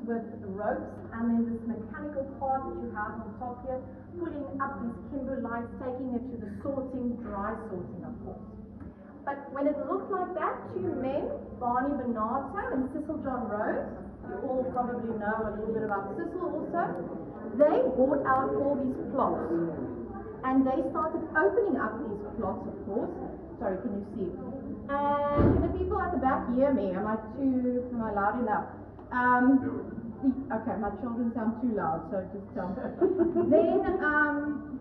with ropes, and then this mechanical part that you have on top here, pulling up these kimberlites, taking it to the sorting, dry sorting, of course. But when it looked like that, two men, Barney Bernardo and Cecil John Rose, you all probably know a little bit about Cecil also, they bought out all these plots. And they started opening up these plots, of course. Sorry, can you see? And the people at the back hear me. Am I loud enough? Okay, my children sound too loud, so just tell me. Then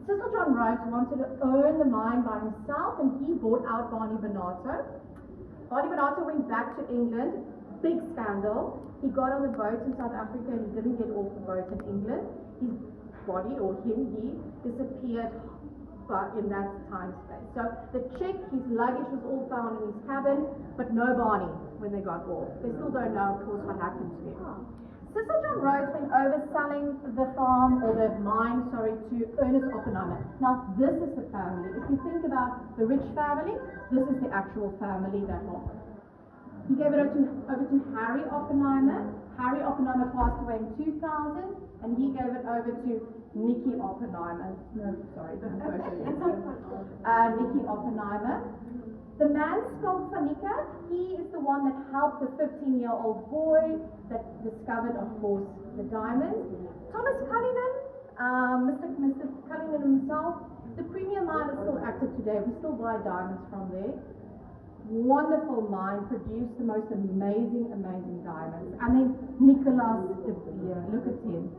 Cecil John Rose wanted to own the mine by himself, and he bought out Barney Bernardo. Barney Bernardo went back to England. Big scandal. He got on the boat in South Africa and he didn't get off the boat in England. His body, or he disappeared in that time space. So the check, his luggage was all found in his cabin, but no Barney when they got off. They still don't know, of course, what happened to him. Cecil John Rose went over selling the farm, or the mine, sorry, to Ernest Oppenheimer. Now, this is the family. If you think about the rich family, this is the actual family that lost. He gave it over to Harry Oppenheimer. Harry Oppenheimer passed away in 2000, and he gave it over to Nicky Oppenheimer. No, sorry, Nicky Oppenheimer. The man spelled Fanica, he is the one that helped the 15-year-old boy that discovered, of course, the diamonds. Thomas Cullinan, Mr. Cullinan himself, the premium mine is still active today. We still buy diamonds from there. Wonderful mine, produced the most amazing diamonds. And then Nicolas de Beer, look at him.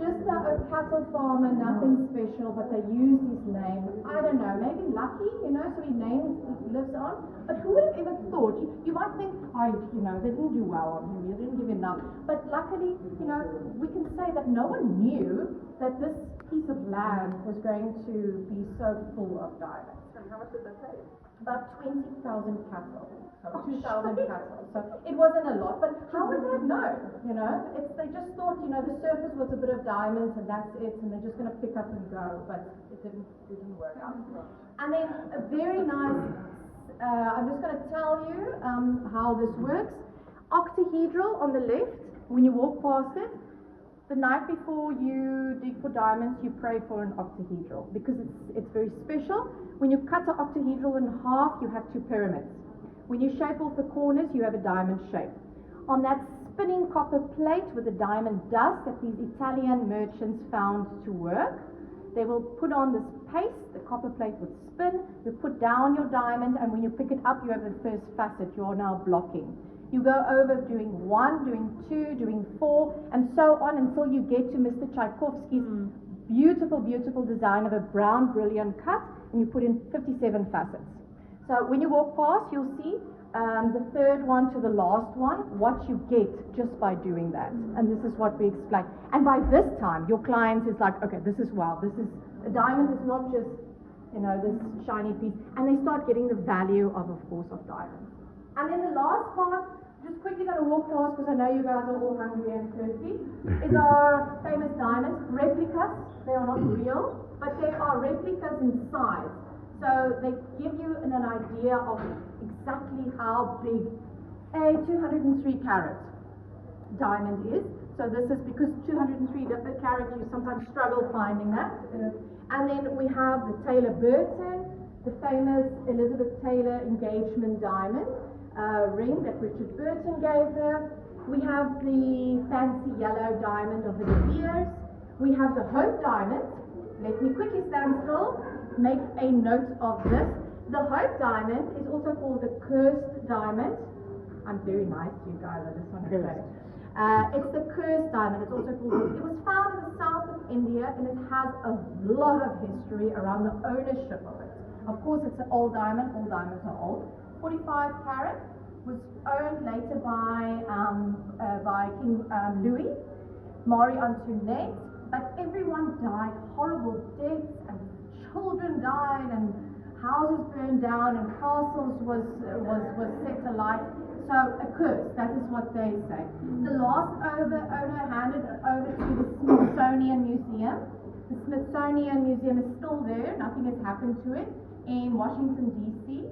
Just a cattle farmer, nothing special, but they used his name. I don't know, maybe lucky, so his name lives on. But who would have ever thought? You might think, they didn't do well on him, you didn't give enough. But luckily, we can say that no one knew that this piece of land was going to be so full of diamonds. And how much did they pay? About 20,000 cattle, so 2,000 cattle. So it wasn't a lot, but how would they have known? They just thought, the surface was a bit of diamonds and that's it, and they're just going to pick up and go, but it didn't work out. And then a very nice, I'm just going to tell you how this works. Octahedral on the left, when you walk past it, the night before you dig for diamonds, you pray for an octahedral because it's very special. When you cut an octahedral in half, you have two pyramids. When you shape off the corners, you have a diamond shape. On that spinning copper plate with the diamond dust that these Italian merchants found to work, they will put on this paste, the copper plate would spin, you put down your diamond, and when you pick it up, you have the first facet, you're now blocking. You go over doing 1, doing 2, doing 4, and so on until you get to Mr. Tchaikovsky's beautiful, beautiful design of a brown brilliant cut, and you put in 57 facets. So when you walk past, you'll see the third one to the last one, what you get just by doing that. And this is what we explain. And by this time, your client is like, okay, this is wow, this is, a diamond is not just, this shiny piece. And they start getting the value of course, of diamonds. And then the last part, just quickly going to walk past because I know you guys are all hungry and thirsty, is our famous diamonds, replicas. They are not real, but they are replicas in size. So they give you an idea of exactly how big a 203 carat diamond is. So this is because 203 carat, you sometimes struggle finding that. And then we have the Taylor Burton, the famous Elizabeth Taylor engagement diamond ring that Richard Burton gave her. We have the fancy yellow diamond of the De Beers. We have the Hope diamond. Let me quickly stand still, make a note of this. The Hope diamond is also called the cursed diamond. I'm very nice to you guys, I just want to say. It's the cursed diamond. It's also called, it was found in the south of India, and it has a lot of history around the ownership of it. Of course, it's an old diamond. All diamonds are old. 45 carat, was owned later by King Louis, Marie Antoinette, but everyone died horrible deaths, and children died, and houses burned down, and castles was set alight. So a curse, that is what they say. The last owner handed it over to the Smithsonian Museum. The Smithsonian Museum is still there, nothing has happened to it, in Washington, D.C.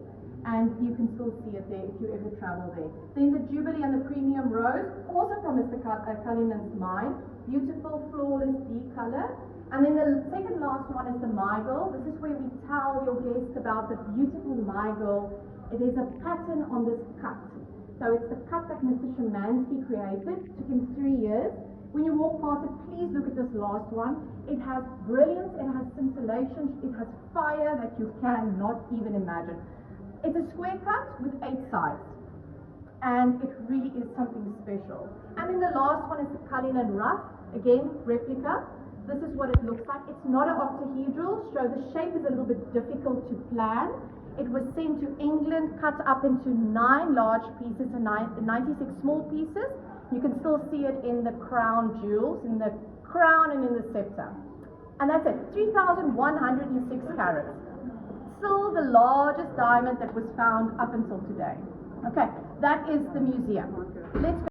And you can still see it there if you ever travel there. Then the Jubilee and the Premium Rose, also from Mr. Cullinan's mine. Beautiful, flawless D-color. And then the second last one is the Mygel. This is where we tell your guests about the beautiful Mygel. It is a pattern on this cut. So it's the cut that Mr. Szymanski created. It took him 3 years. When you walk past it, please look at this last one. It has brilliance, it has scintillation, it has fire that you cannot even imagine. It's a square cut with 8 sides, and it really is something special. And then the last one is the Cullinan Rough, again, replica. This is what it looks like. It's not an octahedral, so the shape is a little bit difficult to plan. It was sent to England, cut up into 9 large pieces and 96 small pieces. You can still see it in the crown jewels, in the crown and in the scepter. And that's it, 3,106 carats. Still the largest diamond that was found up until today. Okay, that is the museum. Let's go.